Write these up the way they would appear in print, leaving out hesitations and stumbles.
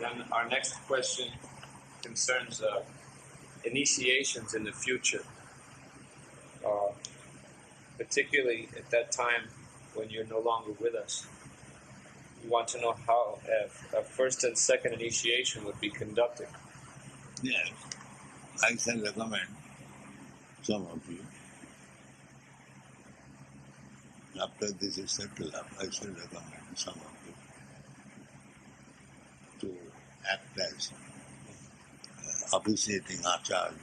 Then our next question concerns initiations in the future, particularly at that time when you're no longer with us. We want to know how a first and second initiation would be conducted. Yes, I shall recommend some of you. After this is settled up, I shall recommend some of you to act as officiating acharya.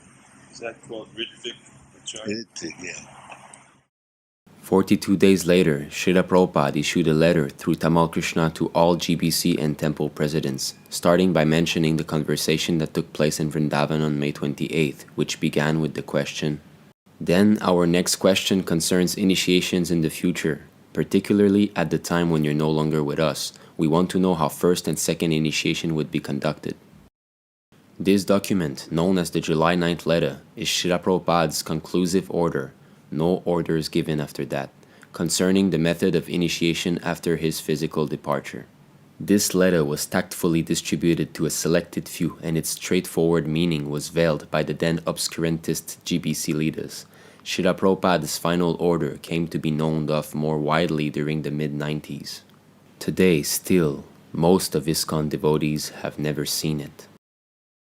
Is that called Ritvik Acharya? Ritvik, yeah. 42 days later, Srila Prabhupada issued a letter through Tamal Krishna to all GBC and temple presidents, starting by mentioning the conversation that took place in Vrindavan on May 28th, which began with the question, "Then our next question concerns initiations in the future, particularly at the time when you're no longer with us. We want to know how first and second initiation would be conducted." This document, known as the July 9th letter, is Srila Prabhupada's conclusive order, no orders given after that, concerning the method of initiation after his physical departure. This letter was tactfully distributed to a selected few, and its straightforward meaning was veiled by the then obscurantist GBC leaders. Srila Prabhupada's final order came to be known of more widely during the mid-90s. Today, still, most of ISKCON devotees have never seen it.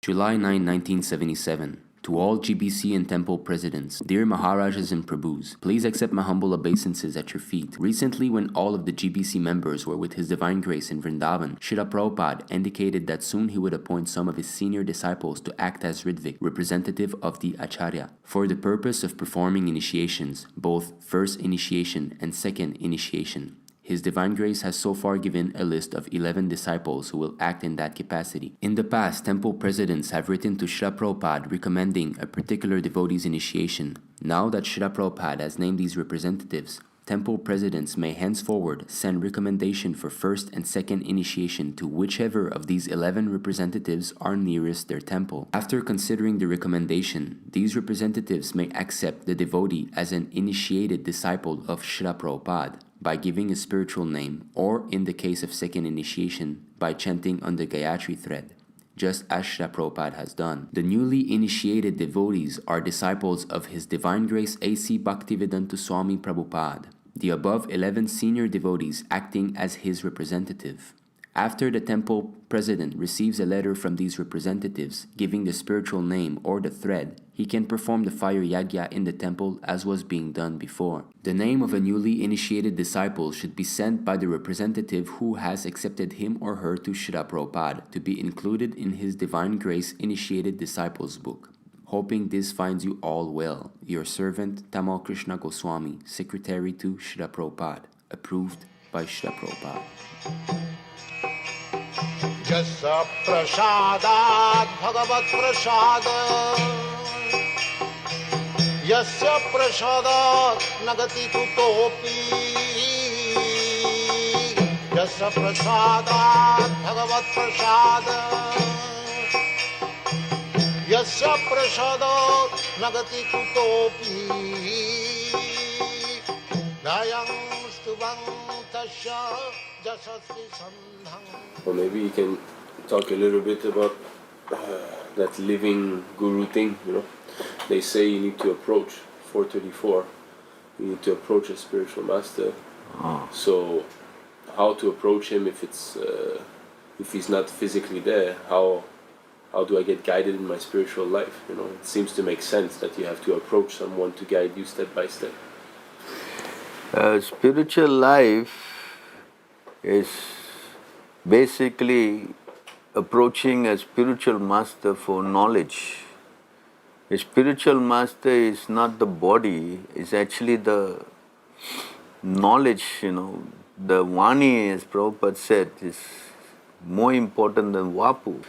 July 9, 1977. To all GBC and temple presidents, dear Maharajas and Prabhus, please accept my humble obeisances at your feet. Recently, when all of the GBC members were with His Divine Grace in Vrindavan, Srila Prabhupada indicated that soon he would appoint some of his senior disciples to act as Ritvik, representative of the Acharya, for the purpose of performing initiations, both first initiation and second initiation. His Divine Grace has so far given a list of 11 disciples who will act in that capacity. In the past, temple presidents have written to Srila Prabhupada recommending a particular devotee's initiation. Now that Srila Prabhupada has named these representatives, temple presidents may henceforward send recommendation for first and second initiation to whichever of these 11 representatives are nearest their temple. After considering the recommendation, these representatives may accept the devotee as an initiated disciple of Srila Prabhupada by giving a spiritual name, or in the case of second initiation, by chanting on the Gayatri thread, just as Srila Prabhupada has done. The newly initiated devotees are disciples of His Divine Grace A.C. Bhaktivedanta Swami Prabhupada, the above 11 senior devotees acting as his representative. After the temple president receives a letter from these representatives giving the spiritual name or the thread, he can perform the fire yagya in the temple as was being done before. The name of a newly initiated disciple should be sent by the representative who has accepted him or her to Srila Prabhupada to be included in His Divine Grace Initiated Disciples book. Hoping this finds you all well. Your servant Tamal Krishna Goswami, Secretary to Srila Prabhupada. Approved by Srila Prabhupada. Yasya prasadat bhagavat prasad Yasya prasadat nagati kutopi Yasya prasadat bhagavat prasad Yasya prasadat nagati kutopi Dayang stubang tasya jasasri sandhang. Or maybe you can talk a little bit about that living guru thing, They say you need to approach 434. You need to approach a spiritual master. So how to approach him if he's not physically there? How do I get guided in my spiritual life? It seems to make sense that you have to approach someone to guide you step by step. Spiritual life is basically approaching a spiritual master for knowledge. A spiritual master is not the body, it's actually the knowledge, The Vani, as Prabhupada said, is more important than Vapu.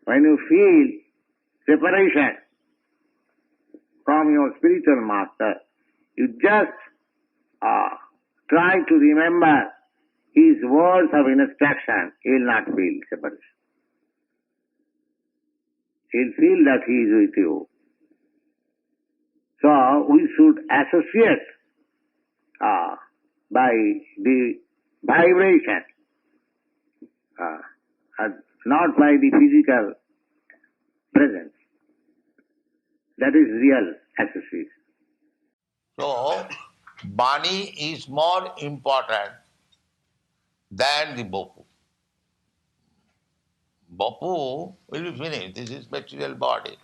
When you feel separation from your spiritual master, you just try to remember his words of instruction, he will not feel separation. He will feel that he is with you. So we should associate by the vibration not by the physical presence. That is real association. So, Bani is more important than the Bopu. Bopu will be finished. This is material body.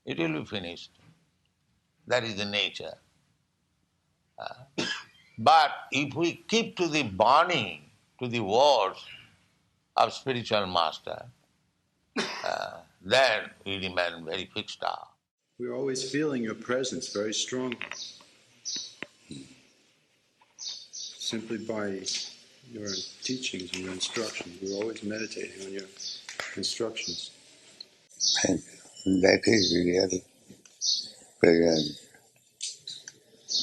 It will be finished. That is the nature. But if we keep to the Bani, to the words of spiritual master, then we remain very fixed up. We're always feeling your presence very strongly, simply by your teachings and your instructions. We're always meditating on your instructions. And that is real presence.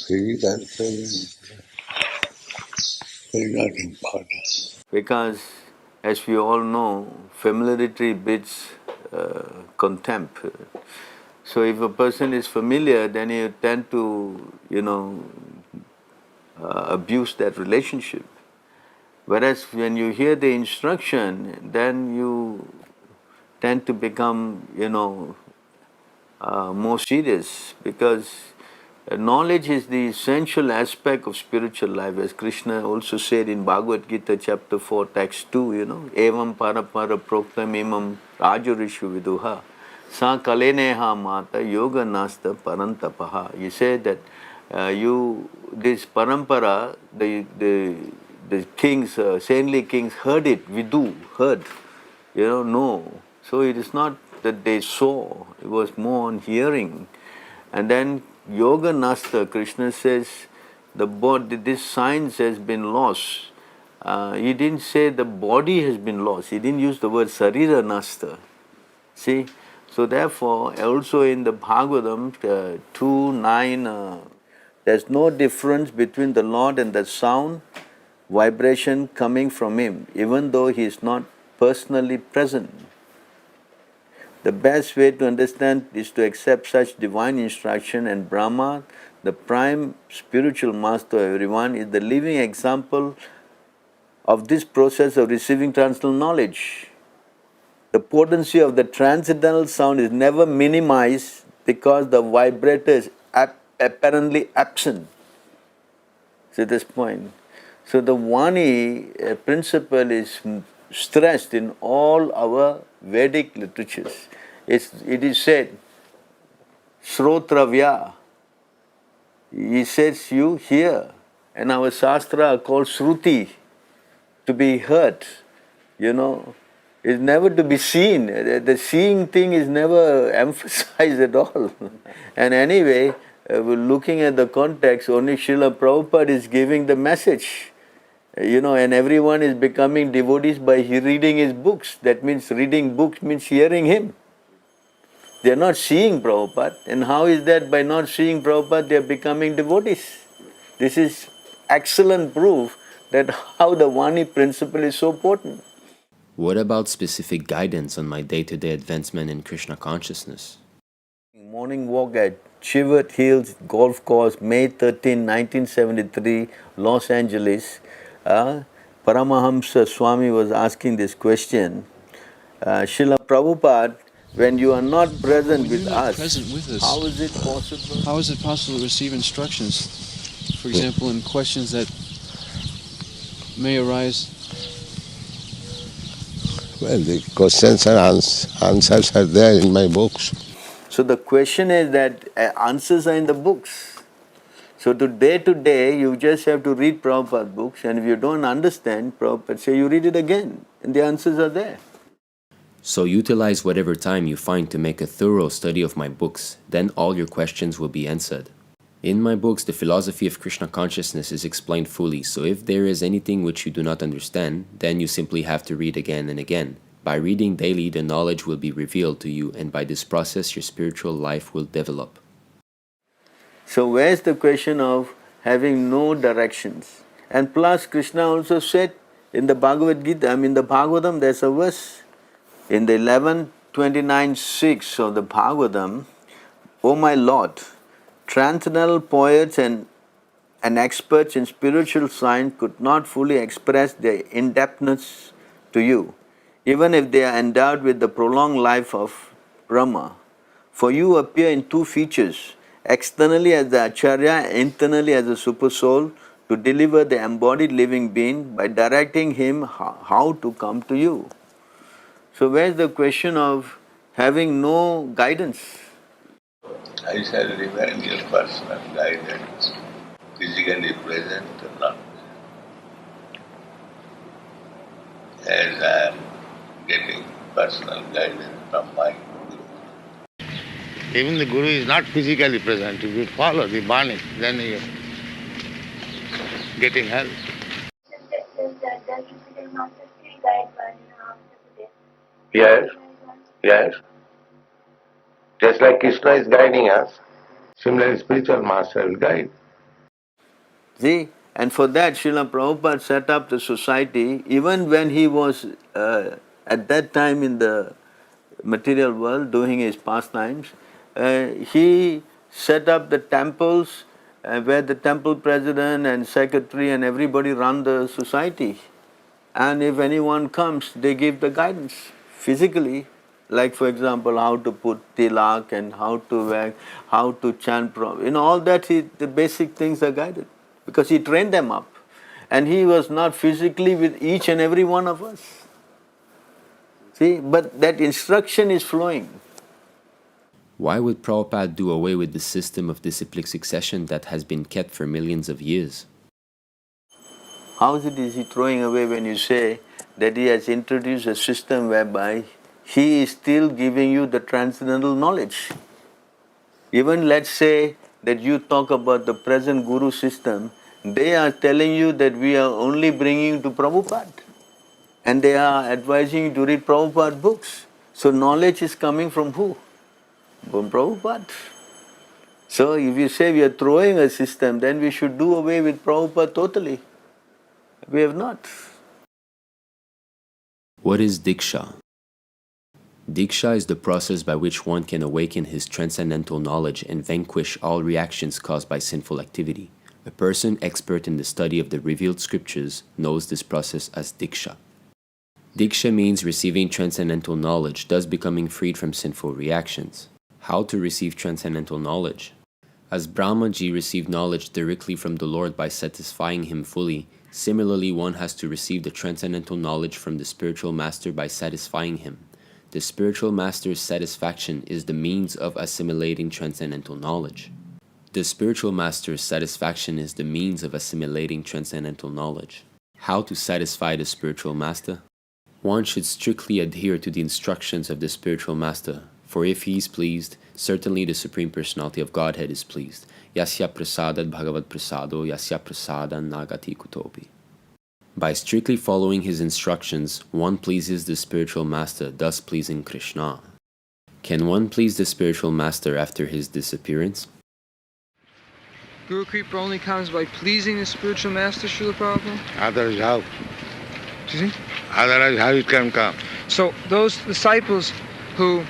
Physical presence is not important. Because, as we all know, familiarity breeds contempt. So if a person is familiar, then you tend to, abuse that relationship. Whereas when you hear the instruction, then you tend to become, more serious, because knowledge is the essential aspect of spiritual life, as Krishna also said in Bhagavad Gita chapter 4 text 2, evam parapara proktam imam rajarishu viduha sa kaleneha mata yoga nasta parantapaha. You say that this parampara, the kings, saintly kings heard it, heard, know. So it is not that they saw, it was more on hearing. And then yoga nasta, Krishna says, the body, this science has been lost. He didn't say the body has been lost. He didn't use the word sarira nasta. See? So therefore, also in the Bhagavatam 2:9, there's no difference between the Lord and the sound, vibration coming from Him, even though He is not personally present. The best way to understand is to accept such divine instruction, and Brahma, the prime spiritual master of everyone, is the living example of this process of receiving transcendental knowledge. The potency of the transcendental sound is never minimized because the vibrator is apparently absent. See this point. So the Vani principle is stressed in all our Vedic literatures. It is said, Srotravya. He says you hear, and our Shastra are called Shruti, to be heard. It's never to be seen. The seeing thing is never emphasized at all. And anyway, we're looking at the context, only Srila Prabhupada is giving the message. And everyone is becoming devotees by reading his books. That means reading books means hearing him. They are not seeing Prabhupada. And how is that by not seeing Prabhupada they are becoming devotees? This is excellent proof that how the Vani principle is so potent. What about specific guidance on my day-to-day advancement in Krishna consciousness? Morning walk at Chivert Hills Golf Course, May 13, 1973, Los Angeles. Paramahamsa Swami was asking this question. Srila Prabhupada, when you are not present with us, how is it possible? How is it possible to receive instructions? For example, in questions that may arise. Well, the questions and answers are there in my books. So the question is that answers are in the books. So to day, you just have to read Prabhupada books, and if you don't understand, Prabhupada say you read it again, and the answers are there. So utilize whatever time you find to make a thorough study of my books, then all your questions will be answered. In my books, the philosophy of Krishna consciousness is explained fully, so if there is anything which you do not understand, then you simply have to read again and again. By reading daily, the knowledge will be revealed to you, and by this process, your spiritual life will develop. So where's the question of having no directions? And plus, Krishna also said in the Bhagavad Gita, the Bhagavatam, there's a verse in the 11:29:6 of the Bhagavatam, O my Lord, transcendental poets and experts in spiritual science could not fully express their in-depthness to you. even if they are endowed with the prolonged life of Brahma. For you appear in two features, externally as the Acharya, internally as a super soul, to deliver the embodied living being by directing him how to come to you. So where's the question of having no guidance? I shall remain your personal guidance, physically present or not, as I am getting personal guidance from my Guru. Even the Guru is not physically present. If you follow the Bani, then you are getting help. Yes, yes. Just like Krishna is guiding us, similarly spiritual master will guide. See, and for that Srila Prabhupada set up the society even when he was at that time in the material world doing his pastimes. He set up the temples where the temple president and secretary and everybody run the society. And if anyone comes, they give the guidance physically, like for example, how to put tilak and how to wear, how to chant, all that, the basic things are guided. Because he trained them up. And he was not physically with each and every one of us. See, but that instruction is flowing. Why would Prabhupada do away with the system of disciplic succession that has been kept for millions of years? How is he throwing away when you say that he has introduced a system whereby he is still giving you the transcendental knowledge? Even let's say that you talk about the present Guru system, they are telling you that we are only bringing you to Prabhupada. And they are advising you to read Prabhupada books. So knowledge is coming from who? From Prabhupada. So if you say we are throwing a system, then we should do away with Prabhupada totally. We have not. What is Diksha? Diksha is the process by which one can awaken his transcendental knowledge and vanquish all reactions caused by sinful activity. A person expert in the study of the revealed scriptures knows this process as Diksha. Diksha means receiving transcendental knowledge, thus becoming freed from sinful reactions. How to receive transcendental knowledge? As Brahmaji received knowledge directly from the Lord by satisfying him fully, similarly one has to receive the transcendental knowledge from the spiritual master by satisfying him. The spiritual master's satisfaction is the means of assimilating transcendental knowledge. The spiritual master's satisfaction is the means of assimilating transcendental knowledge. How to satisfy the spiritual master? One should strictly adhere to the instructions of the spiritual master, for if he is pleased, certainly the Supreme Personality of Godhead is pleased. Yasya prasadad bhagavad prasado yasya prasadan nagati kutopi. By strictly following his instructions, one pleases the spiritual master, thus pleasing Krishna. Can one please the spiritual master after his disappearance? Guru Kripa only comes by pleasing the spiritual master, Srila Prabhupada? Otherwise how? Excuse me? Otherwise how it can come? So those disciples who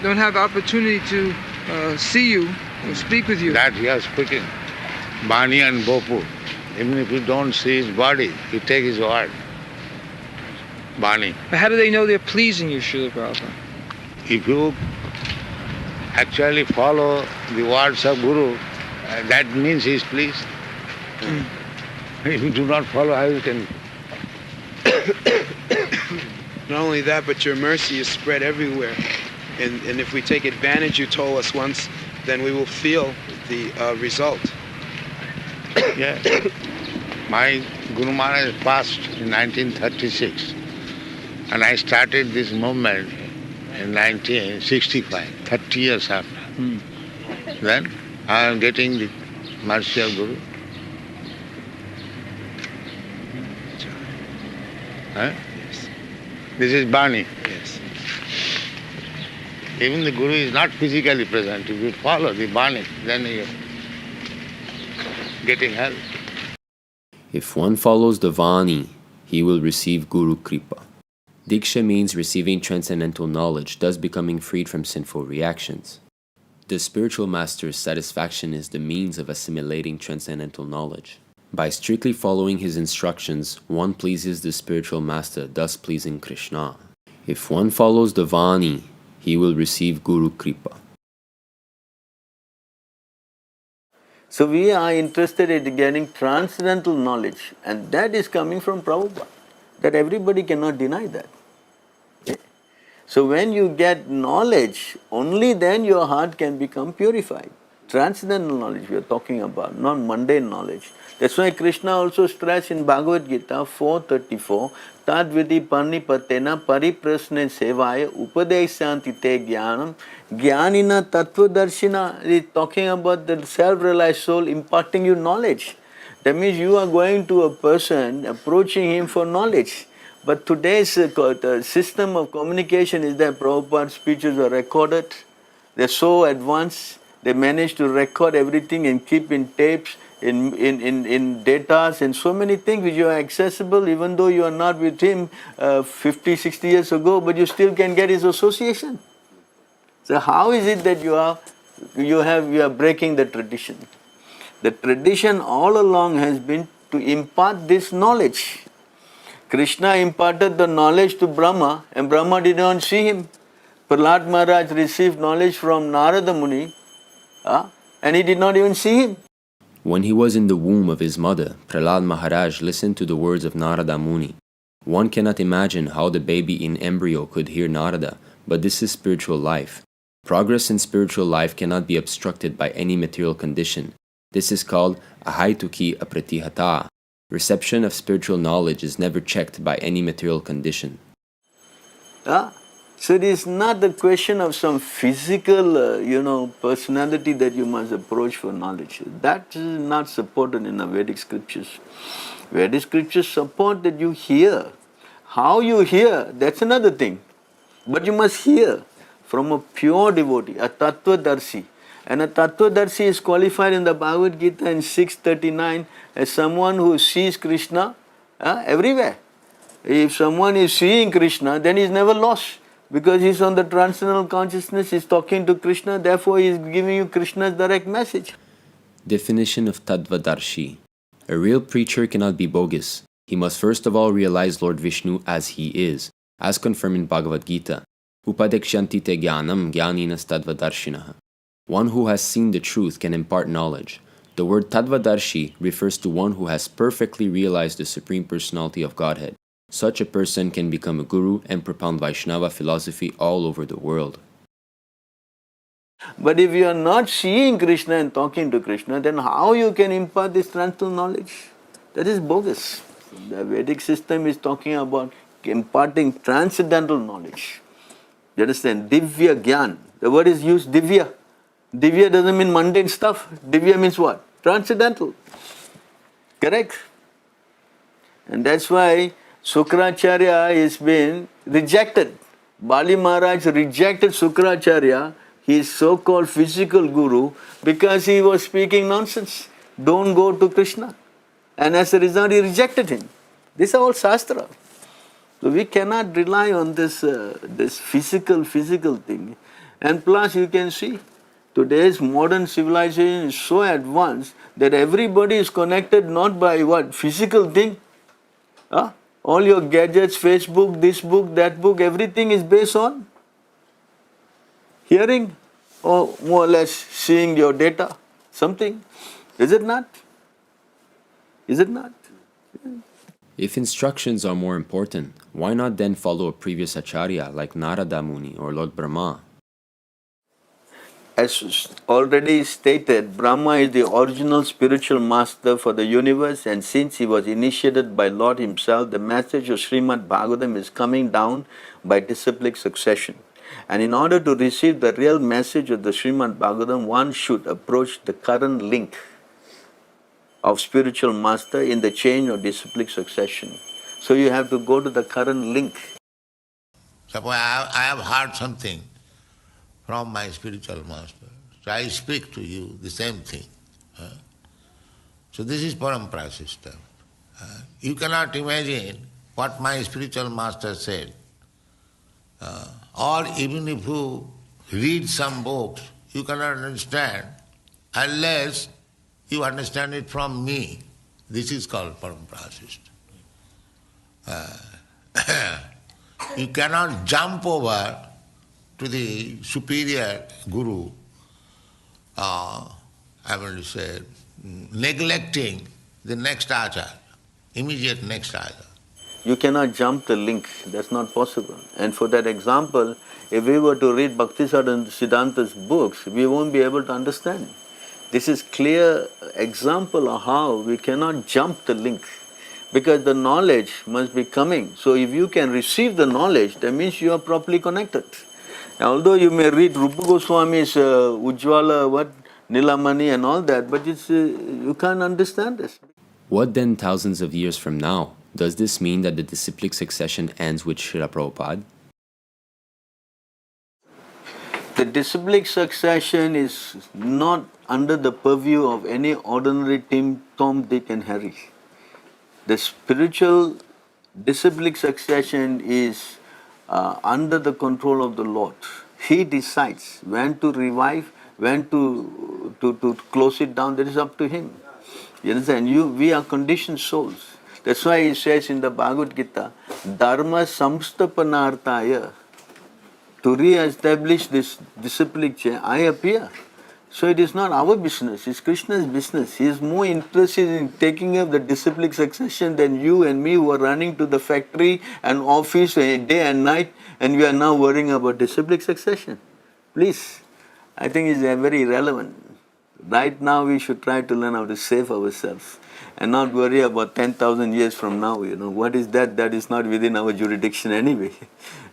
don't have opportunity to see you or speak with you. That he is speaking. Bani and Bopu. Even if you don't see his body, you take his word. Bani. But how do they know they're pleasing you, Srila Prabhupada? If you actually follow the words of Guru, that means he is pleased. If you do not follow, how you can... Not only that, but your mercy is spread everywhere. And if we take advantage, you told us once, then we will feel the result. Yeah. My Guru Maharaj passed in 1936. And I started this movement in 1965, 30 years after. Then I am getting the mercy of Guru. Huh? Yes. This is Bani. Yes. Even the Guru is not physically present. If you follow the Bani, then you are getting help. If one follows the Vani, he will receive Guru Kripa. Diksha means receiving transcendental knowledge, thus becoming freed from sinful reactions. The spiritual master's satisfaction is the means of assimilating transcendental knowledge. By strictly following his instructions, one pleases the spiritual master, thus pleasing Krishna. If one follows the Vani, he will receive Guru Kripa. So we are interested in getting transcendental knowledge, and that is coming from Prabhupada. That everybody cannot deny that. Okay? So when you get knowledge, only then your heart can become purified. Transcendental knowledge we are talking about, not mundane knowledge. That's why Krishna also stressed in Bhagavad Gita 4:34, Tad vidi parnipatena pariprasne sevaya upadeshanti te jnanam jnanina tattvadarshina. It is talking about the self-realized soul imparting you knowledge. That means you are going to a person, approaching him for knowledge. But today's system of communication is that Prabhupada's speeches are recorded. They're so advanced, they manage to record everything and keep in tapes, in datas and so many things which are accessible even though you are not with him 50, 60 years ago, but you still can get his association. So how is it that you are breaking the tradition? The tradition all along has been to impart this knowledge. Krishna imparted the knowledge to Brahma and Brahma did not see him. Prahlad Maharaj received knowledge from Narada Muni and he did not even see him. When he was in the womb of his mother, Prahlad Maharaj listened to the words of Narada Muni. One cannot imagine how the baby in embryo could hear Narada, but this is spiritual life. Progress in spiritual life cannot be obstructed by any material condition. This is called ahaituki apratihata. Reception of spiritual knowledge is never checked by any material condition. So it is not the question of some physical, personality that you must approach for knowledge. That is not supported in the Vedic scriptures. Vedic scriptures support that you hear. How you hear, that's another thing. But you must hear from a pure devotee, a tattvadarshi. And a tattvadarshi is qualified in the Bhagavad Gita in 6:39 as someone who sees Krishna everywhere. If someone is seeing Krishna, then he is never lost. Because he is on the transcendental consciousness, he is talking to Krishna, therefore he is giving you Krishna's direct message. Definition of Tattvadarshi. A real preacher cannot be bogus. He must first of all realize Lord Vishnu as he is, as confirmed in Bhagavad Gita. Upadekshanti te jnanam jnaninas tattvadarshinaha. One who has seen the truth can impart knowledge. The word Tattvadarshi refers to one who has perfectly realized the Supreme Personality of Godhead. Such a person can become a guru and propound Vaishnava philosophy all over the world. But if you are not seeing Krishna and talking to Krishna, then how you can impart this transcendental knowledge? That is bogus. The Vedic system is talking about imparting transcendental knowledge. You understand? Divya Gyan. The word is used Divya. Divya doesn't mean mundane stuff. Divya means what? Transcendental. Correct? And that's why Sukracharya has been rejected. Bali Maharaj rejected Sukracharya, his so-called physical guru, because he was speaking nonsense. Don't go to Krishna. And as a result, he rejected him. This is all Shastra. So we cannot rely on this physical thing. And plus you can see, today's modern civilization is so advanced that everybody is connected not by what? Physical thing. All your gadgets, Facebook, this book, that book, everything is based on hearing or more or less seeing your data, something. Is it not? Is it not? If instructions are more important, why not then follow a previous acharya like Narada Muni or Lord Brahma? As already stated, Brahma is the original spiritual master for the universe, and since he was initiated by Lord himself, the message of Srimad Bhagavatam is coming down by disciplic succession. And in order to receive the real message of the Srimad Bhagavatam, one should approach the current link of spiritual master in the chain of disciplic succession. So you have to go to the current link. Suppose I have heard something from my spiritual master, so I speak to you the same thing. So this is parampara system. You cannot imagine what my spiritual master said. Or even if you read some books, you cannot understand unless you understand it from me. This is called parampara system. You cannot jump over to the superior guru, neglecting the next acharya, immediate next acharya. You cannot jump the link, that's not possible. And for that example, if we were to read Bhaktisiddhanta's books, we won't be able to understand. This is clear example of how we cannot jump the link, because the knowledge must be coming. So if you can receive the knowledge, that means you are properly connected. Although you may read Rupa Goswami's Ujjwala, Nilamani and all that, but you can't understand this. What then thousands of years from now? Does this mean that the disciplic succession ends with Srila Prabhupada? The disciplic succession is not under the purview of any ordinary Tom, Dick and Harry. The spiritual disciplic succession is under the control of the Lord. He decides when to revive, when to close it down. That is up to Him. You understand? We are conditioned souls. That's why He says in the Bhagavad Gita, Dharma samstapanartaya. To re-establish this disciplic chain, I appear. So it is not our business, it's Krishna's business. He is more interested in taking up the disciplic succession than you and me who are running to the factory and office day and night, and we are now worrying about disciplic succession. Please, I think it's very irrelevant. Right now we should try to learn how to save ourselves and not worry about 10,000 years from now. What is that? That is not within our jurisdiction anyway.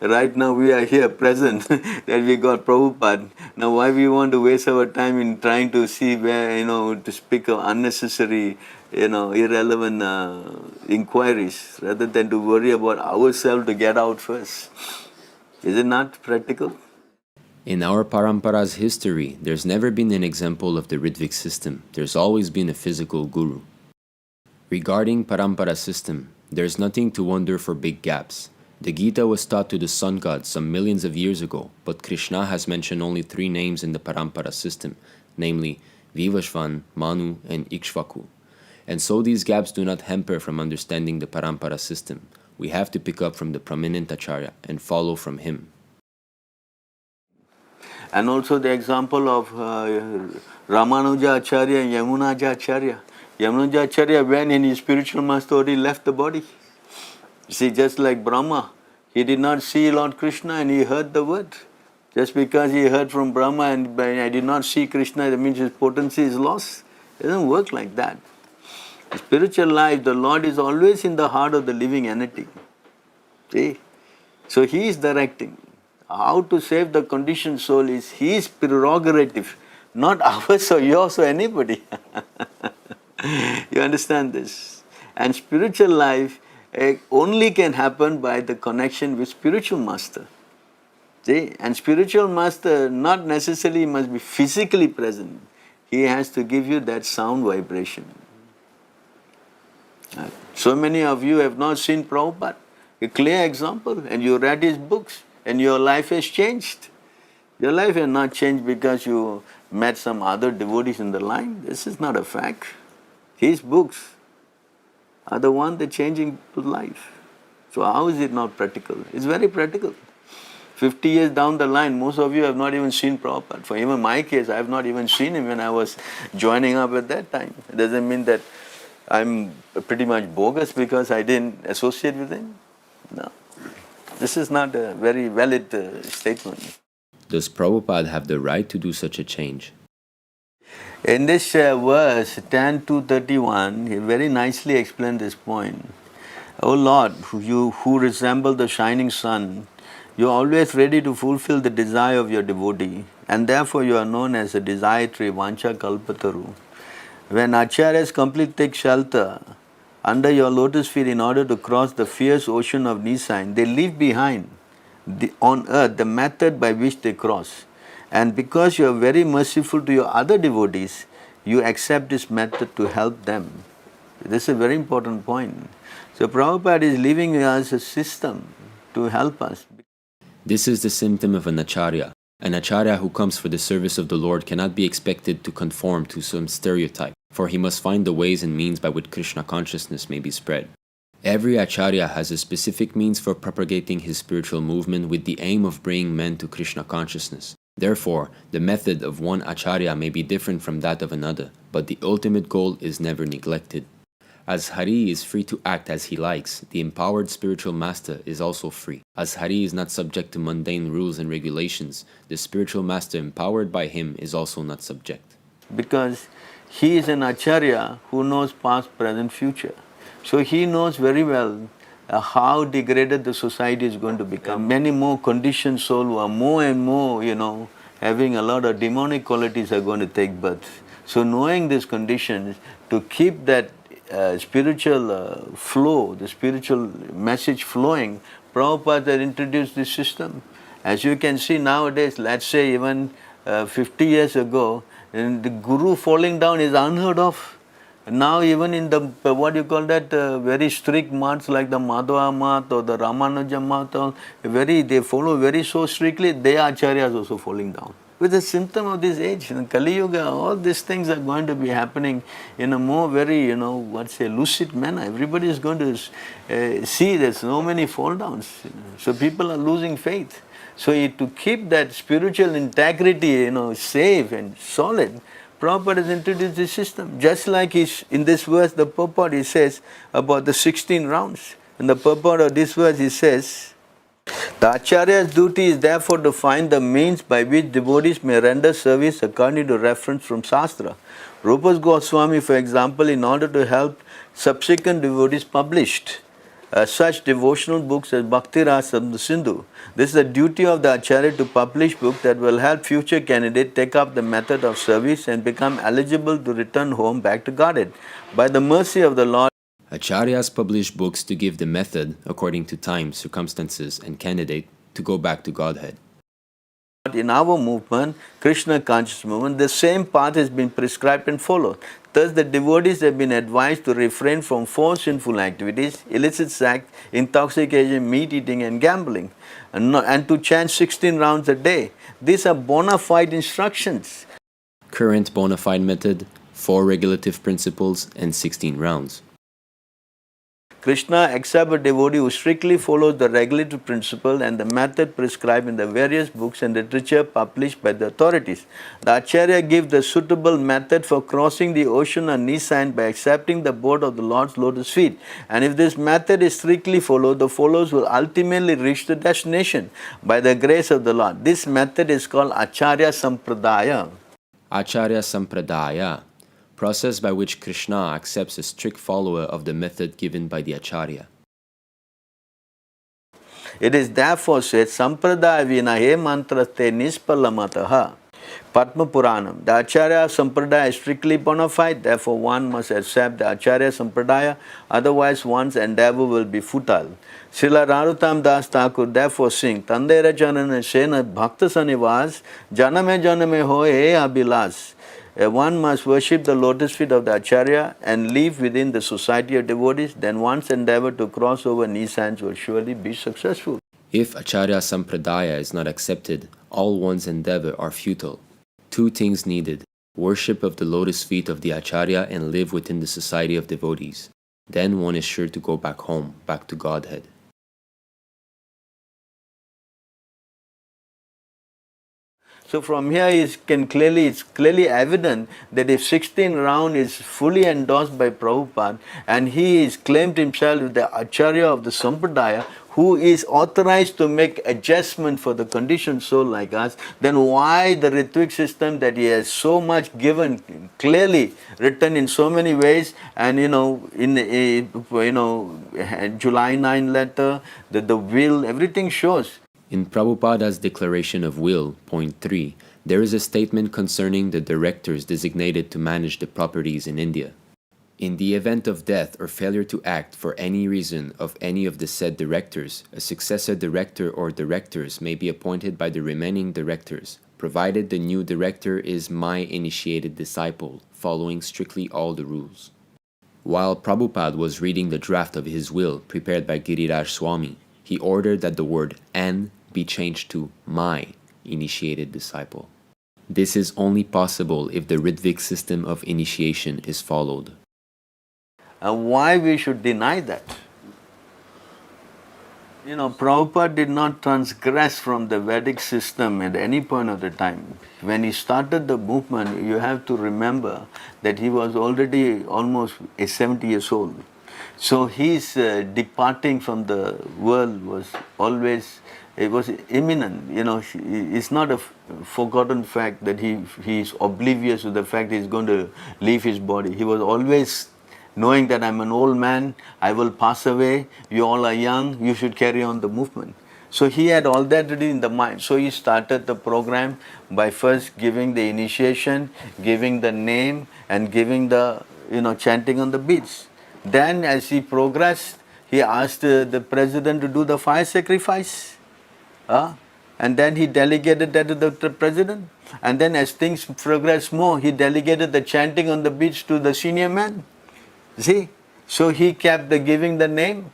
Right now we are here present, that we got Prabhupada. Now why we want to waste our time in trying to see where, to speak of unnecessary, irrelevant inquiries, rather than to worry about ourselves to get out first. Is it not practical? In our parampara's history, there's never been an example of the Ritvik system. There's always been a physical guru. Regarding parampara system, there's nothing to wonder for big gaps. The Gita was taught to the sun god some millions of years ago, but Krishna has mentioned only 3 names in the parampara system, namely Vivashvan, Manu, and Ikshvaku. And so these gaps do not hamper from understanding the parampara system. We have to pick up from the prominent acharya and follow from him. And also the example of Ramanuja Acharya and Yamunaja Acharya. Yamunaja Acharya, when in his spiritual master already left the body. See, just like Brahma, he did not see Lord Krishna and he heard the word. Just because he heard from Brahma and I did not see Krishna, that means his potency is lost. It doesn't work like that. In spiritual life, the Lord is always in the heart of the living entity. See? So he is directing. How to save the conditioned soul is his prerogative, not ours or yours or anybody. You understand this? And spiritual life only can happen by the connection with spiritual master. See? And spiritual master not necessarily must be physically present. He has to give you that sound vibration. So many of you have not seen Prabhupada, a clear example, and you read his books. And your life has changed. Your life has not changed because you met some other devotees in the line. This is not a fact. His books are the one that changing people's life. So how is it not practical? It's very practical. 50 years down the line, most of you have not even seen Prabhupada. For even my case, I have not even seen him when I was joining up at that time. It doesn't mean that I'm pretty much bogus because I didn't associate with him. No. This is not a very valid statement. Does Prabhupada have the right to do such a change? In this verse 10:231, he very nicely explained this point. O Lord, you who resemble the shining sun, you are always ready to fulfill the desire of your devotee, and therefore you are known as a desiratory Vancha Kalpataru. When acharyas completely take shelter under your lotus feet in order to cross the fierce ocean of Nisain, they leave behind on earth the method by which they cross. And because you are very merciful to your other devotees, you accept this method to help them. This is a very important point. So Prabhupada is leaving us a system to help us. This is the symptom of an acharya. An acharya who comes for the service of the Lord cannot be expected to conform to some stereotype, for he must find the ways and means by which Krishna consciousness may be spread. Every acharya has a specific means for propagating his spiritual movement with the aim of bringing men to Krishna consciousness. Therefore, the method of one acharya may be different from that of another, but the ultimate goal is never neglected. As Hari is free to act as he likes, the empowered spiritual master is also free. As Hari is not subject to mundane rules and regulations, the spiritual master empowered by him is also not subject. Because he is an acharya who knows past, present, future. So he knows very well how degraded the society is going to become. Many more conditioned souls who are more and more, having a lot of demonic qualities are going to take birth. So knowing these conditions, to keep that spiritual flow, the spiritual message flowing, Prabhupada had introduced this system. As you can see nowadays, let's say even 50 years ago, the guru falling down is unheard of. Now even in the, very strict maths like the Madhava math or the Ramanuja math, they follow very so strictly, they acharyas also falling down. With a symptom of this age, in Kali Yuga, all these things are going to be happening in a more very, lucid manner. Everybody is going to see there's so many fall downs. So people are losing faith. So to keep that spiritual integrity, safe and solid, Prabhupada has introduced this system. Just like in this verse, the purport he says about the 16 rounds. In the purport of this verse he says, the Acharya's duty is therefore to find the means by which devotees may render service according to reference from Shastra. Rupa Goswami, for example, in order to help subsequent devotees published such devotional books as Bhakti Rasa Sindhu. This is the duty of the Acharya to publish books that will help future candidates take up the method of service and become eligible to return home back to Godhead. By the mercy of the Lord, Acharyas publish books to give the method, according to time, circumstances, and candidate, to go back to Godhead. in our movement, Krishna conscious movement, the same path has been prescribed and followed. Thus, the devotees have been advised to refrain from 4 sinful activities, illicit sex, intoxication, meat eating, and gambling, and to chant 16 rounds a day. These are bona fide instructions. Current bona fide method, 4 regulative principles, and 16 rounds. Krishna accepts a devotee who strictly follows the regulative principle and the method prescribed in the various books and literature published by the authorities. The Acharya gives the suitable method for crossing the ocean on Nissan by accepting the board of the Lord's lotus feet. And if this method is strictly followed, the followers will ultimately reach the destination by the grace of the Lord. This method is called Acharya Sampradaya. Acharya Sampradaya, process by which Krishna accepts a strict follower of the method given by the Acharya. It is therefore said, Sampradaya vinahe mantraste nispalamataha. Padma Puranam. The Acharya Sampradaya is strictly bona fide, therefore one must accept the Acharya Sampradaya, otherwise one's endeavor will be futile. Srila Narottam Das Thakur therefore sing, Tandera Janana Sena Bhakta Sanivas, Janame Janame Ho E Abhilas. One must worship the lotus feet of the Acharya and live within the society of devotees, then one's endeavor to cross over Nisans will surely be successful. If Acharya Sampradaya is not accepted, all one's endeavor are futile. 2 things needed: worship of the lotus feet of the Acharya and live within the society of devotees. Then one is sure to go back home, back to Godhead. So from here it's clearly evident that if 16 round is fully endorsed by Prabhupada and he is claimed himself as the Acharya of the Sampradaya, who is authorized to make adjustment for the conditioned soul like us, then why the Ritwik system that he has so much given, clearly written in so many ways, and in July 9 letter, the will, everything shows. In Prabhupada's Declaration of Will, point 3, there is a statement concerning the directors designated to manage the properties in India. In the event of death or failure to act for any reason of any of the said directors, a successor director or directors may be appointed by the remaining directors, provided the new director is my initiated disciple, following strictly all the rules. While Prabhupada was reading the draft of his will prepared by Giriraj Swami, he ordered that the word "an" be changed to "my initiated disciple." This is only possible if the Ritvik system of initiation is followed. And why we should deny that? Prabhupada did not transgress from the Vedic system at any point of the time. When he started the movement, you have to remember that he was already almost 70 years old. So his departing from the world was always, it was imminent. It's not a forgotten fact that he is oblivious to the fact he's going to leave his body. He was always knowing that I'm an old man, I will pass away, you all are young, you should carry on the movement. So he had all that already in the mind. So he started the program by first giving the initiation, giving the name, and giving the, chanting on the beads. Then as he progressed, he asked the president to do the fire sacrifice. And then he delegated that to the president. And then as things progressed more, he delegated the chanting on the beads to the senior man. See? So he kept giving the name.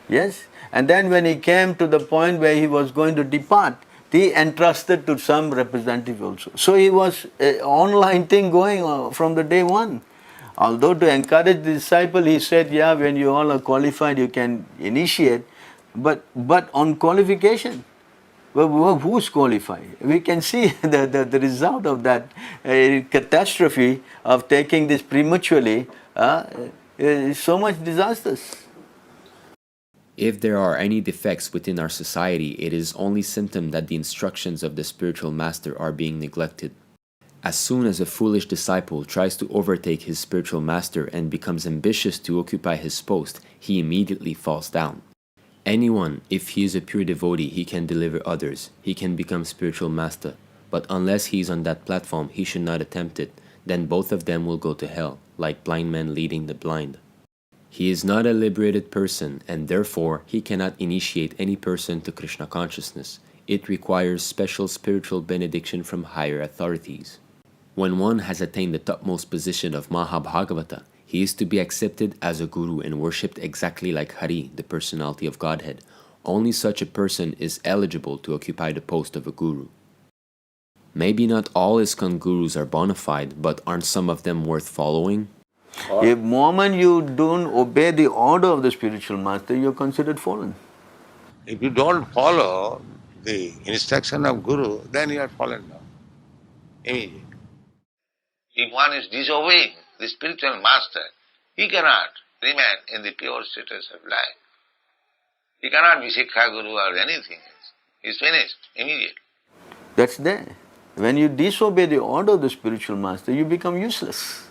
Yes? And then when he came to the point where he was going to depart, he entrusted to some representative also. So he was an online thing going from the day one. Although to encourage the disciple, he said, yeah, when you all are qualified, you can initiate. But on qualification, well, who's qualified? We can see the result of that catastrophe of taking this prematurely, is so much disastrous. If there are any defects within our society, it is only symptom that the instructions of the spiritual master are being neglected. As soon as a foolish disciple tries to overtake his spiritual master and becomes ambitious to occupy his post, he immediately falls down. Anyone, if he is a pure devotee, he can deliver others, he can become spiritual master, but unless he is on that platform, he should not attempt it, then both of them will go to hell, like blind men leading the blind. He is not a liberated person, and therefore he cannot initiate any person to Krishna consciousness. It requires special spiritual benediction from higher authorities. When one has attained the topmost position of Mahabhagavata, he is to be accepted as a guru and worshipped exactly like Hari, the personality of Godhead. Only such a person is eligible to occupy the post of a guru. Maybe not all ISKCON gurus are bona fide, but aren't some of them worth following? If moment you don't obey the order of the spiritual master, you're considered fallen. If you don't follow the instruction of Guru, then you are fallen down. Immediately. If one is disobeying the spiritual master, he cannot remain in the pure status of life. He cannot be Sikha Guru or anything else. He's finished immediately. That's there. When you disobey the order of the spiritual master, you become useless.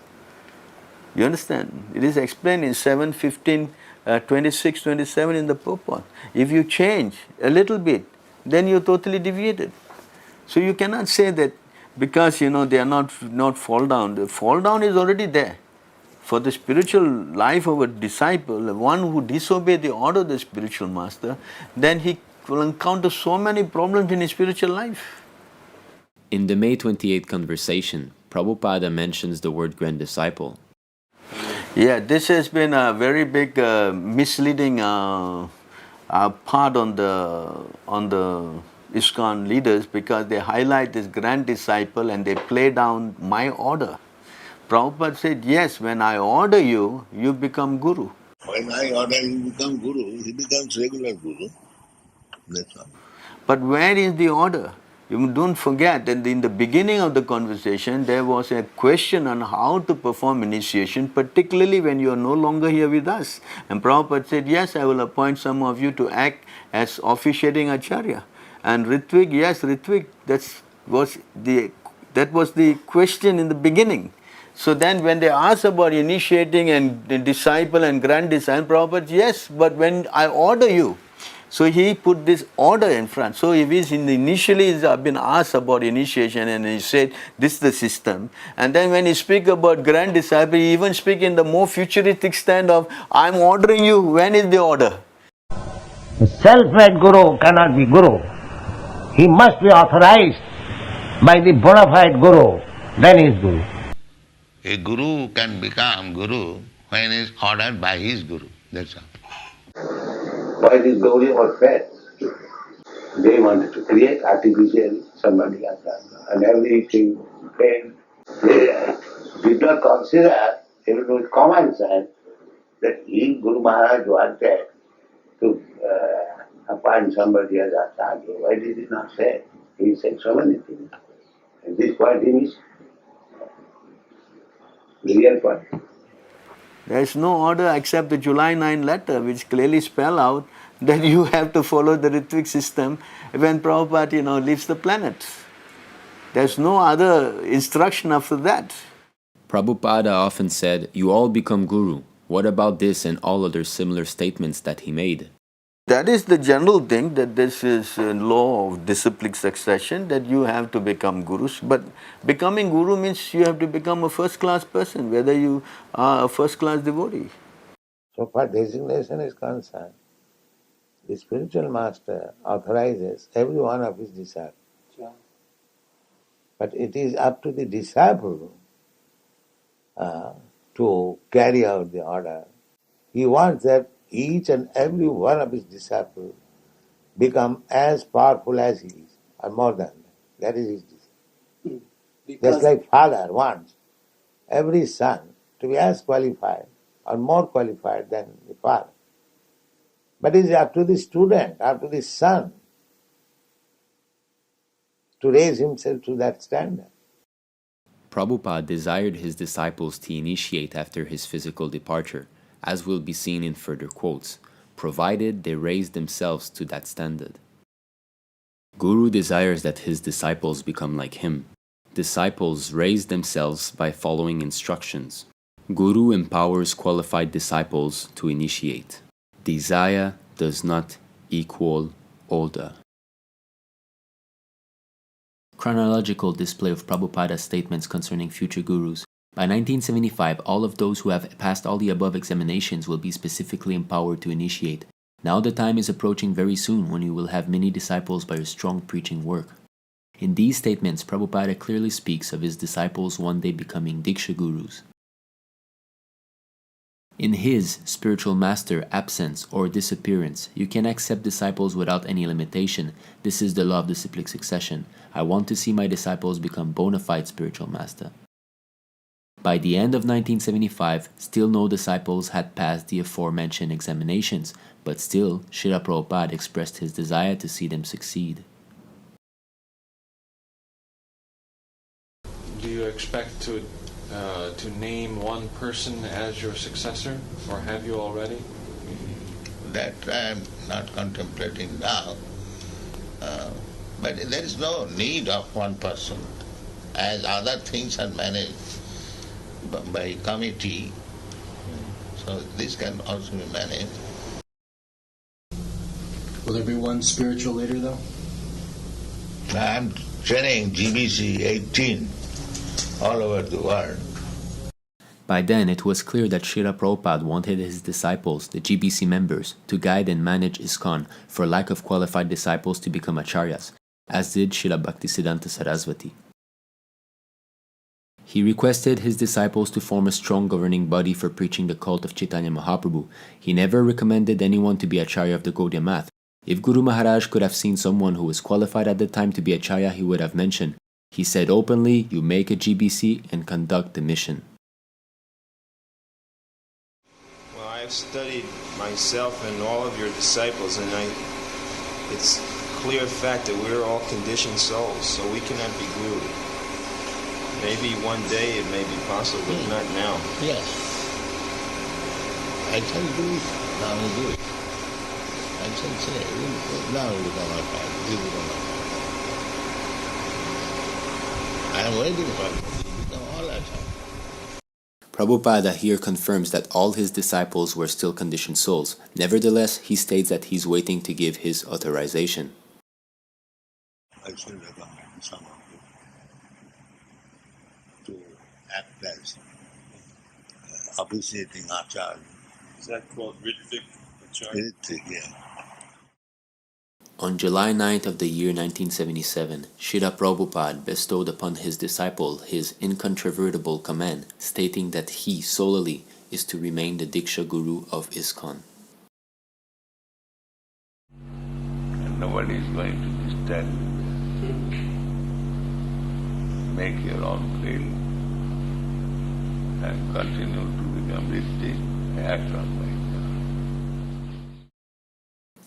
You understand? It is explained in 7:15, 26, 27 in the purport. If you change a little bit, then you're totally deviated. So you cannot say that because they are not fall down. The fall down is already there. For the spiritual life of a disciple, one who disobeys the order of the spiritual master, then he will encounter so many problems in his spiritual life. In the May 28th conversation, Prabhupada mentions the word grand disciple. Yeah, this has been a very big misleading part on the ISKCON leaders, because they highlight this grand disciple and they play down my order. Prabhupada said, yes, when I order you, you become guru. When I order you become guru, he becomes regular guru. That's all. But where is the order? You don't forget that in the beginning of the conversation, there was a question on how to perform initiation, particularly when you are no longer here with us. And Prabhupada said, yes, I will appoint some of you to act as officiating acharya. And Ritvik, yes, Ritvik, that was the question in the beginning. So then when they asked about initiating and the disciple and grand disciple, Prabhupada, yes, but when I order you, so he put this order in front. So if he's initially been asked about initiation and he said, this is the system. And then when he speak about grand disciple, he even speak in the more futuristic stand of, I'm ordering you, when is the order? The self-made guru cannot be guru. He must be authorized by the bona fide guru, then he is guru. A guru can become guru when he is ordered by his guru. That's all. Why these Gauri were fed? They wanted to create artificially somebody else and everything failed. They did not consider, even with common sense, that he, Guru Maharaj, wanted to appoint somebody as Acharya. Why did he not say? He said so many things. And this point he missed. The real point. There is no order except the July 9 letter, which clearly spell out that you have to follow the Ritvik system when Prabhupada, leaves the planet. There's no other instruction after that. Prabhupada often said, "You all become guru." What about this and all other similar statements that he made? That is the general thing, that this is a law of disciplic succession, that you have to become gurus. But becoming guru means you have to become a first-class person, whether you are a first-class devotee. So far designation is concerned, the spiritual master authorizes every one of his disciples. But it is up to the disciple to carry out the order. He wants that each and every one of his disciples become as powerful as he is, or more than that. That is his desire. Just like father wants every son to be as qualified or more qualified than the father. But it is up to the student, up to the son, to raise himself to that standard. Prabhupada desired his disciples to initiate after his physical departure, as will be seen in further quotes, provided they raise themselves to that standard. Guru desires that his disciples become like him. Disciples raise themselves by following instructions. Guru empowers qualified disciples to initiate. Desire does not equal order. Chronological display of Prabhupada's statements concerning future gurus. By 1975, all of those who have passed all the above examinations will be specifically empowered to initiate. Now the time is approaching very soon when you will have many disciples by your strong preaching work. In these statements, Prabhupada clearly speaks of his disciples one day becoming Diksha Gurus. In his spiritual master absence or disappearance, you can accept disciples without any limitation. This is the law of disciplic succession. I want to see my disciples become bona fide spiritual master. By the end of 1975, still no disciples had passed the aforementioned examinations, but still, Srila Prabhupada expressed his desire to see them succeed. Do you expect to name one person as your successor, or have you already? That I am not contemplating now. But there is no need of one person, as other things are managed by committee. So this can also be managed. Will there be one spiritual leader, though? I am training GBC 18 all over the world. By then, it was clear that Srila Prabhupada wanted his disciples, the GBC members, to guide and manage ISKCON for lack of qualified disciples to become acharyas, as did Srila Bhaktisiddhanta Saraswati. He requested his disciples to form a strong governing body for preaching the cult of Chaitanya Mahaprabhu. He never recommended anyone to be acharya of the Gaudiya Math. If Guru Maharaj could have seen someone who was qualified at the time to be acharya, he would have mentioned. He said openly, you make a GBC and conduct the mission. Well, I've studied myself and all of your disciples, and it's a clear fact that we're all conditioned souls, so we cannot be guru. Maybe one day it may be possible, but not now. Yes. I can do it. Now we do it. I can say, now we become acharyas. We become acharyas. I am waiting for it. We become all acharyas. Prabhupada here confirms that all his disciples were still conditioned souls. Nevertheless, he states that he's waiting to give his authorization. I should recommend some of you to act as officiating acharya. Is that called Ritvik Acharya? Ritvik, yeah. On July 9th of the year 1977, Srila Prabhupada bestowed upon his disciple his incontrovertible command, stating that he solely is to remain the Diksha Guru of ISKCON. And nobody is going to disturb you. Make your own field and continue to become Ritvik, act on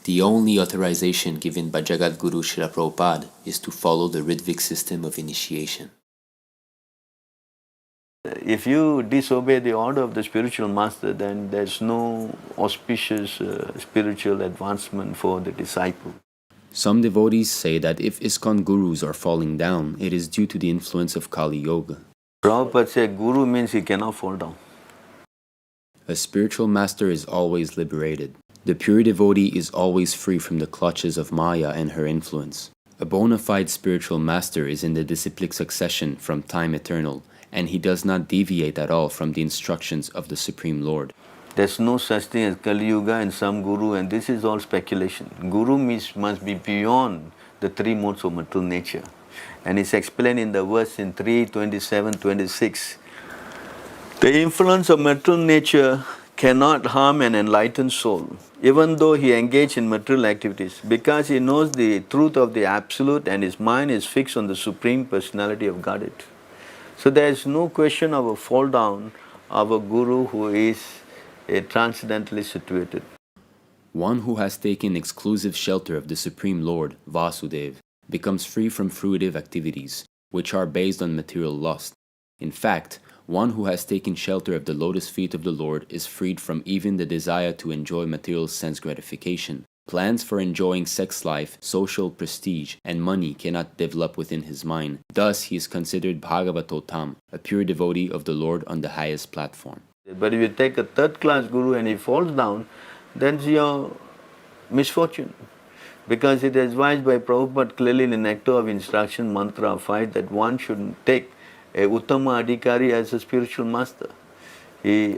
The only authorization given by Jagat Guru Srila Prabhupada is to follow the Ritvik system of initiation. If you disobey the order of the spiritual master, then there's no auspicious spiritual advancement for the disciple. Some devotees say that if ISKCON gurus are falling down, it is due to the influence of Kali Yoga. Prabhupada said guru means he cannot fall down. A spiritual master is always liberated. The pure devotee is always free from the clutches of Maya and her influence. A bona fide spiritual master is in the disciplic succession from time eternal, and he does not deviate at all from the instructions of the Supreme Lord. There's no such thing as Kali Yuga and some guru, and this is all speculation. Guru must be beyond the three modes of material nature. And it's explained in the verse in 3:27-26. The influence of material nature cannot harm an enlightened soul, even though he engage in material activities, because he knows the truth of the Absolute and his mind is fixed on the Supreme Personality of Godhead. So there is no question of a fall down of a guru who is transcendentally situated. One who has taken exclusive shelter of the Supreme Lord, Vasudev, becomes free from fruitive activities, which are based on material lust. In fact, one who has taken shelter of the lotus feet of the Lord is freed from even the desire to enjoy material sense gratification. Plans for enjoying sex life, social prestige, and money cannot develop within his mind. Thus, he is considered Bhagavatotam, a pure devotee of the Lord on the highest platform. But if you take a third-class guru and he falls down, then it's your misfortune. Because it is advised by Prabhupada clearly in the Nectar of Instruction, Mantra 5, that one should take a Uttama Adhikari as a spiritual master.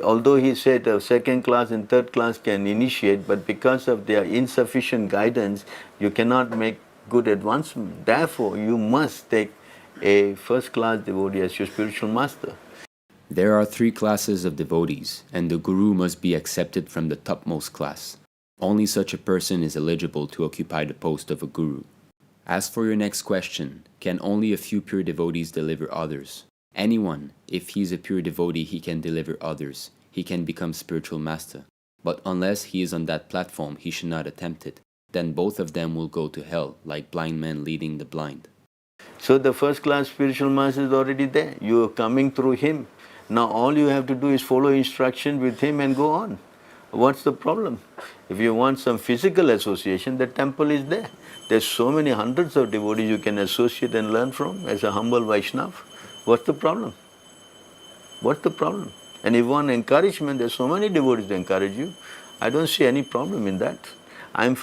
Although he said second class and third class can initiate, but because of their insufficient guidance, you cannot make good advancement. Therefore, you must take a first-class devotee as your spiritual master. There are three classes of devotees, and the guru must be accepted from the topmost class. Only such a person is eligible to occupy the post of a guru. As for your next question, can only a few pure devotees deliver others? Anyone, if he is a pure devotee, he can deliver others. He can become spiritual master. But unless he is on that platform, he should not attempt it. Then both of them will go to hell, like blind men leading the blind. So the first-class spiritual master is already there. You are coming through him. Now all you have to do is follow instruction with him and go on. What's the problem? If you want some physical association, the temple is there. There's so many hundreds of devotees you can associate and learn from as a humble Vaishnava. What's the problem? What's the problem? And if you want encouragement, there's so many devotees to encourage you. I don't see any problem in that. I'm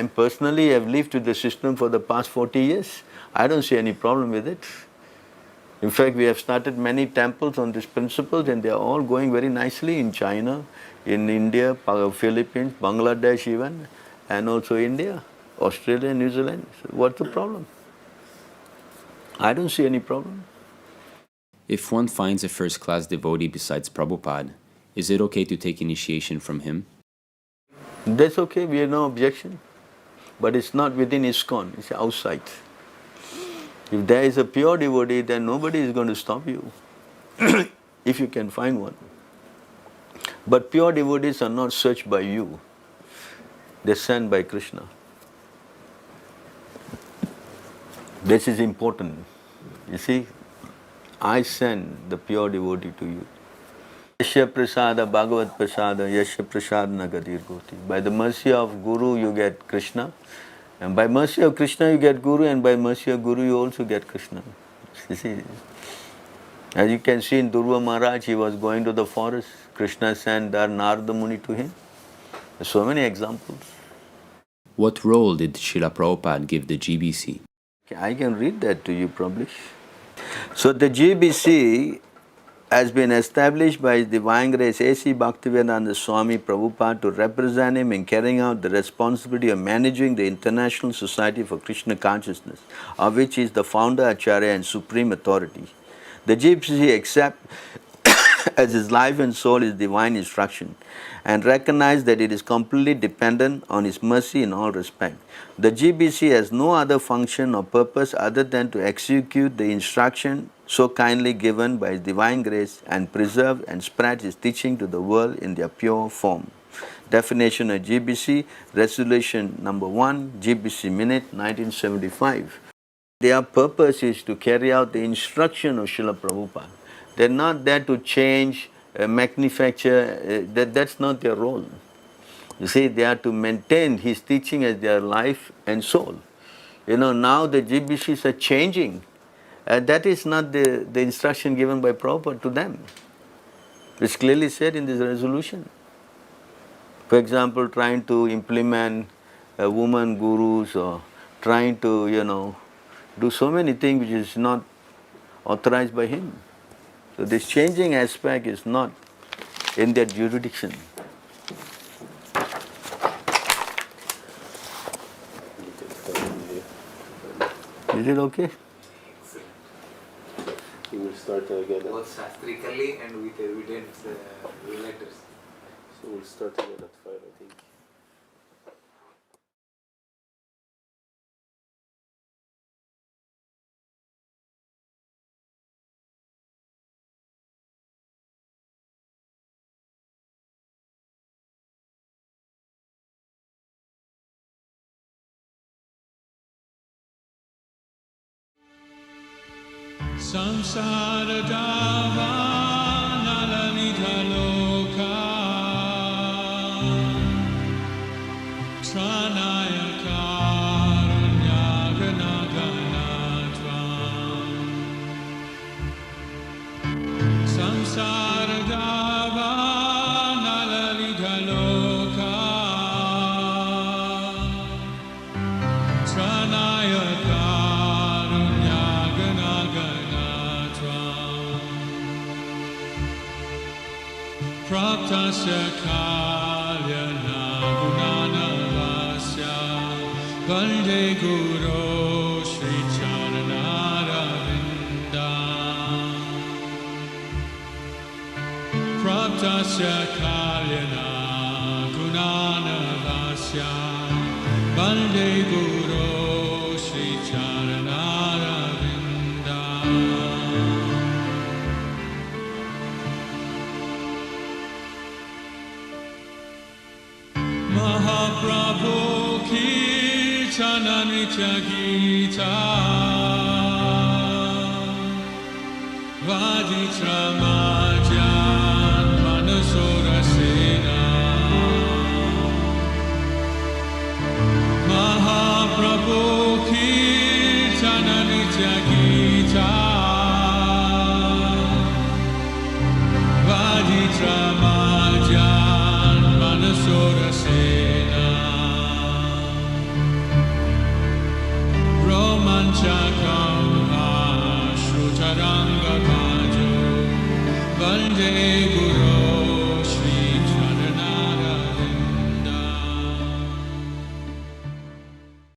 personally have lived with the system for the past 40 years. I don't see any problem with it. In fact, we have started many temples on this principle, and they are all going very nicely in China, in India, Philippines, Bangladesh even, and also India, Australia, New Zealand. So what's the problem? I don't see any problem. If one finds a first-class devotee besides Prabhupada, is it okay to take initiation from him? That's okay, we have no objection. But it's not within ISKCON, it's outside. If there is a pure devotee, then nobody is going to stop you, if you can find one. But pure devotees are not searched by you. They're sent by Krishna. This is important. You see, I send the pure devotee to you. Yasya prasada bhagavat prasada yasya prasadana gadir goti. By the mercy of Guru you get Krishna, and by mercy of Krishna you get Guru, and by mercy of Guru you also get Krishna. You see, as you can see in Dhruva Maharaj, he was going to the forest. Krishna sent Narada Muni to him. There's so many examples. What role did Srila Prabhupada give the GBC? I can read that to you probably. So the GBC has been established by His Divine Grace A.C. Bhaktivedanta Swami Prabhupada to represent him in carrying out the responsibility of managing the International Society for Krishna Consciousness, of which he is the founder, Acharya and supreme authority. The GBC accepts as his life and soul is divine instruction, and recognize that it is completely dependent on his mercy in all respects. The GBC has no other function or purpose other than to execute the instruction so kindly given by his divine grace and preserve and spread his teaching to the world in their pure form. Definition of GBC, resolution number 1, GBC minute 1975. Their purpose is to carry out the instruction of Srila Prabhupada. They're not there to change, manufacture, that's not their role. You see, they are to maintain his teaching as their life and soul. Now the GBCs are changing. That is not the instruction given by Prabhupada to them. It's clearly said in this resolution. For example, trying to implement woman gurus or trying to, do so many things which is not authorized by him. So this changing aspect is not in their jurisdiction. Is it okay? We will start again. Both shastrically and with evidence letters. So we'll start again at 5, I think. Samsara dava nalalita loka tranaya karunya ganaganatva Samsara dava nalalita loka tranaya Praptasya kalyana gunana vasya Vande Guru Shri Charanaravinda Praptasya kalyana gunana vasya Vande Guru Shri Charanaravinda Mahaprabhu Kirtana Nitya Gita Vaditra Majan Manasura Sena Mahaprabhu Kirtana Nitya Gita Vaditra Majan Manasura Sena Romanchakam Shrutaranga Bhajo Vande